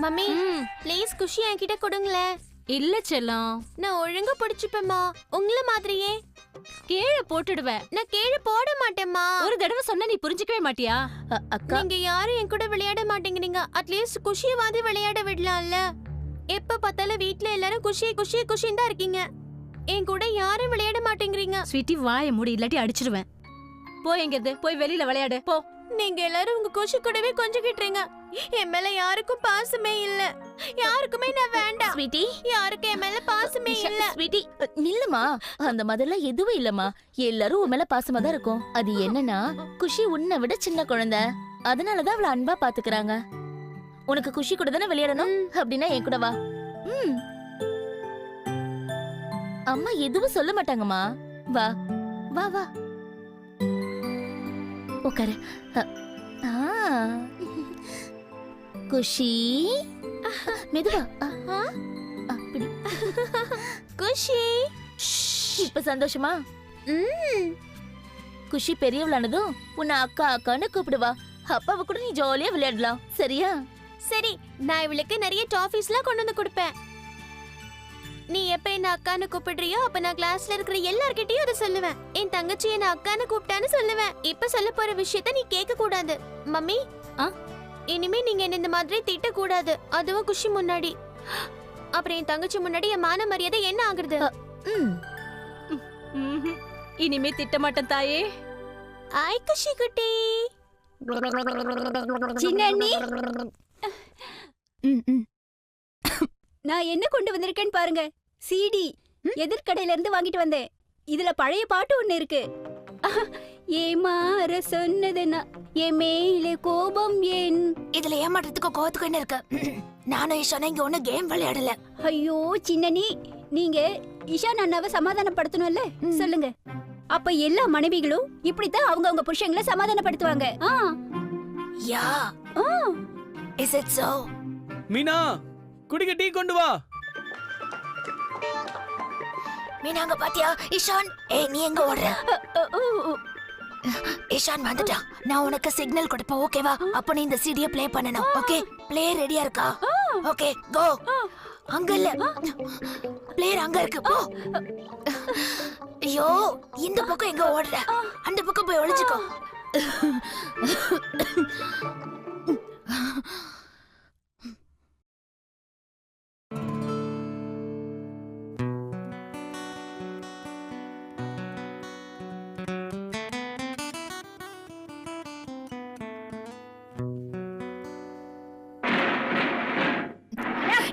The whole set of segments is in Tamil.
மம்மி ப்ளீஸ் குஷி என்கிட்ட கொடுங்களே. இல்ல செல்லம், நான் ஒழுங்கா பிடிச்சுப்பேம்மா, உங்களை மாதிரியே. கீழே போட்டுடுவேன். நான் கீழே போட மாட்டேம்மா. ஒரு தடவை சொன்னா நீ புரிஞ்சுக்கவே மாட்டியா? அக்கா, நீங்க யாரும் என் கூட விளையாட மாட்டேங்கிறீங்க. அட்லீஸ்ட் குஷியவாது விளையாட விடலாம்ல. எப்ப பார்த்தாலும் வீட்ல எல்லாரும் குஷி குஷி குஷின்னு தான் இருக்கீங்க. என் கூட யாரும் விளையாட மாட்டேங்கிறீங்க. ஸ்வீட்டி வாய மூடி, இல்லாட்டி அடிச்சிடுவேன். போ, எங்கது போய் வெளியில விளையாடு போ. நீங்க எல்லாரும் உங்க குஷி கூடவே கொஞ்சிக்கிட்டீங்க. என் மேல யாருக்கும் பாசமே இல்ல. யாருக்குமே நான் வேண்டாம். ஸ்வீட்டி, யாருக்கும் என் மேல பாசமே இல்ல. ஸ்வீட்டி நில்லுமா. அந்த மாதிரிலாம் எதுவும் இல்லம்மா. எல்லாரும் உன் மேல பாசமா தான் இருக்கும். அது என்னன்னா, குஷி உன்னை விட சின்ன குழந்தை, அதனாலதான் அவளை அன்பா பாத்துக்கிறாங்க. உனக்கு குஷி கூட தானே விளையாடணும். அப்படின்னா என் கூட வா. அம்மா எதுவும் சொல்ல மாட்டாங்கம்மா. வா வா வா, உட்காரு. குஷி, மெதுவா. அப்படி. குஷி, இப்ப சந்தோஷமா? குஷி பெரியவளானதும் உன்னை அக்கா அக்கான்னு கூப்பிடுவா. அப்பாவை கூட நீ ஜாலியா விளையாடலாம். சரியா? சரி, நான் இவளுக்கு நிறைய டாஃபீஸ்லாம் கொண்டு வந்து கொடுப்பேன். நீ எப்ப என்ன அக்கான்னு கூப்பிடுறியோ அப்ப நான் கிளாஸ்ல இருக்கிற எல்லார்கிட்டயும் அதை சொல்லுவேன். என் தங்கச்சி என்ன அக்கான்னு கூப்பிட்டான்னு சொல்லுவேன். இப்ப சொல்ல போற விஷயத்த நீ கேட்க கூடாது. மம்மி, இனிமே நீங்க என்ன இந்த மாதிரி திட்ட கூடாது. அதுவும் குஷி முன்னாடி. அப்புறம் என் தங்கச்சி முன்னாடி என் மான மரியாதை என்ன ஆகுறது? இனிமே திட்ட மாட்டேன் தாயே. ஆய் குஷி குட்டி. சின்னண்ணி, நான் என்ன கொண்டு வந்திருக்கேன்னு பாருங்க. சிடி எதிர்கடையில இருந்து வாங்கிட்டு வந்தேன். இதுல பழைய பாட்டு ஒண்ணு இருக்கு. ஏமாற சொன்னதுன்னா என் மேல கோபம் ஏன். இதுல ஏமாற்றத்துக்கு கோவத்துக்கு என்ன இருக்கு? நானும் ஈஷானும் இங்க ஒண்ணு கேம் விளையாடல. ஐயோ சின்னனி, நீங்க ஈஷான் அண்ணாவை சமாதானப்படுத்தணும்ல. சொல்லுங்க. அப்ப எல்லா மனைவிகளும் இப்படித்தான் அவங்க புருஷங்களை சமாதானப்படுத்துவாங்க. யா, இஸ் இட் சோ? மீனா, குடிக்க டீ கொண்டு வா. மீனாங்க பாத்தியா? ஈஷான், ஏய் நீ எங்க ஓடுற? ஈஷான் வந்துட்டா. நான் உனக்கு சிக்னல் கொடுப்பேன், ஓகேவா? அப்ப நீ இந்த சிடியை ப்ளே பண்ணணும். ஓகே, ப்ளே ரெடியா இருக்கா? ஓகே, கோ. அங்க இல்ல, பிளேயர் அங்க இருக்கு, போ. ஐயோ, இந்த பக்கம் எங்க ஓடுற? அந்த பக்கம் போய் ஒளிஞ்சுக்கோ.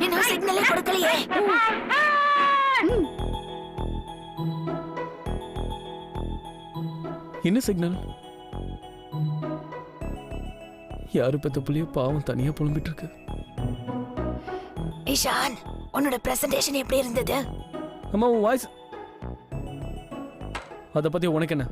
இன்னும் சிக்னலே கொடுக்கலையே. என்ன சிக்னல்? யாரு பெத்த புள்ளியோ பாவம் தனியா புலம்பிட்டு இருக்கு. ஈஷான், உன்னோட பிரசன்டேஷன் எப்படி இருந்தது? அம்மா, உன் வாய்ஸ். அத பத்தி உனக்கு என்ன?